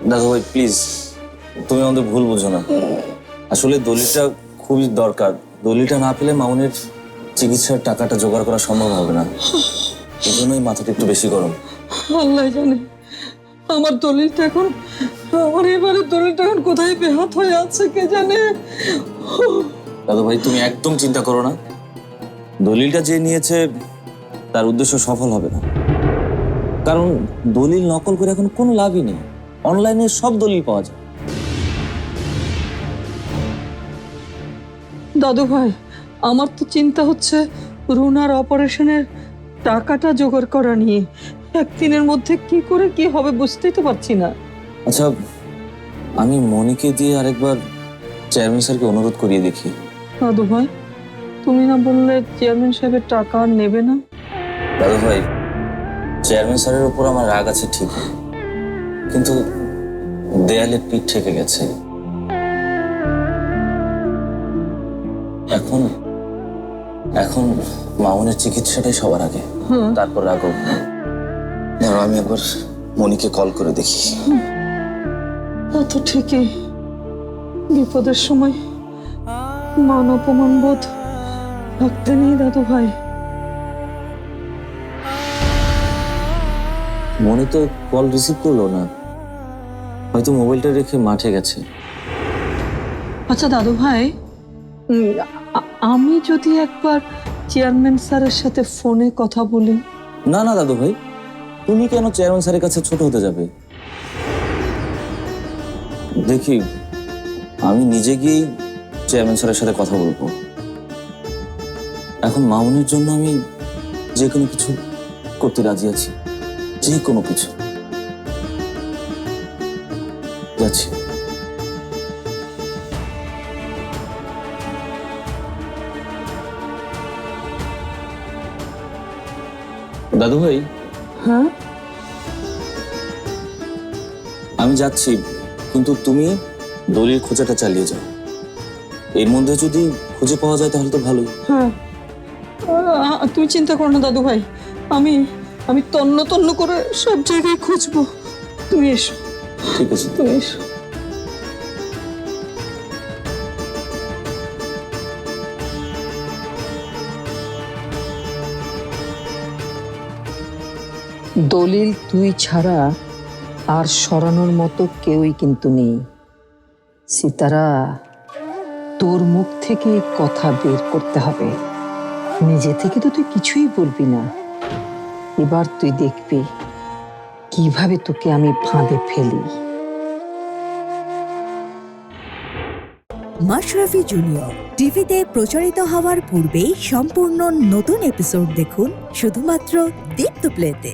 দেখো ভাই প্লিজ, তুমি আমাদের ভুল বুঝো না। আসলে দলিলটা খুবই দরকার। দলিলটা না পেলে মামুনের চিকিৎসার টাকাটা জোগাড় করা সম্ভব হবে না। এই জন্যই মাথাটা একটু বেশি গরম। আল্লাহ জানে আমার দলিলটা এখন, আমার এবারে দলিলটা এখন কোথায় বেহাত হয়ে আছে কে জানে। দাদু ভাই তুমি একদম চিন্তা করো না, দলিলটা যে নিয়েছে তার উদ্দেশ্য সফল হবে না। কারণ দলিল নকল করে এখন কোনো লাভই নেই, অনলাইনে সব দলিল পাওয়া যায়। দাদু ভাই, আমার তো চিন্তা হচ্ছে রুনার অপারেশনের টাকাটা জোগাড় করা নিয়ে। একদিনের মধ্যে কি করে কি হবে বুঝতেই তো পারছি না। আচ্ছা, আমি মনিকে দিয়ে আরেকবার চেয়ারম্যান স্যারকে অনুরোধ করিয়ে দেখি। দাদু ভাই, তুমি না বললে চেয়ারম্যান সাহেবের টাকা আর নেবে না? দাদু ভাই, চেয়ারম্যান স্যারের উপর আমার রাগ আছে ঠিক, কিন্তু দেয়ালে পিঠ ঠেকে গেছে। এখন এখন মামুনের চিকিৎসাটাই সবার আগে, তারপর রাগ হোক। ধরো আমি একবার মনিকে কল করে দেখি। তা তো ঠিকই, বিপদের সময় মান অপমান বোধ রাখতে নেই দাদু ভাই। মনি তো কল রিসিভ করলো না, হয়তো মোবাইলটা রেখে মাঠে গেছে। আচ্ছা দাদু ভাই, আমি যদি একবার চেয়ারম্যান স্যারের সাথে ফোনে কথা বলি? না না দাদু ভাই, তুমি কেন চেয়ারম্যান স্যারের কাছে ছোট হতে যাবে? দেখি, আমি নিজে গিয়েই চেয়ারম্যান স্যারের সাথে কথা বলবো। এখন মামুনের জন্য আমি যে কোনো কিছু করতে রাজি আছি, যে কোনো কিছু। যাচ্ছি। দাদু ভাই, হ্যাঁ, আমি যাচ্ছি, কিন্তু তুমি দলিল খোঁজাটা চালিয়ে যাও। এর মধ্যে যদি খুঁজে পাওয়া যায় তাহলে তো ভালোই। হ্যাঁ, তুমি চিন্তা করো না দাদু ভাই, আমি আমি তন্ন তন্ন করে সব জায়গায় খুঁজবো। তুমি এসো, ঠিক আছে। তুমি এসো। দলিল তুই ছাড়া আর সরানোর মতো কেউই কিন্তু নেই। সিতারা, তোর মুখ থেকে কথা বের করতে হবে। নিজে থেকে তো তুই কিছুই বলবি না। এবার তুই দেখবি কিভাবে তোকে আমি ফাঁদে ফেলি। মাশরাফি জুনিয়র টিভিতে প্রচারিত হওয়ার পূর্বেই সম্পূর্ণ নতুন এপিসোড দেখুন শুধুমাত্র দীপ্ত প্লেতে।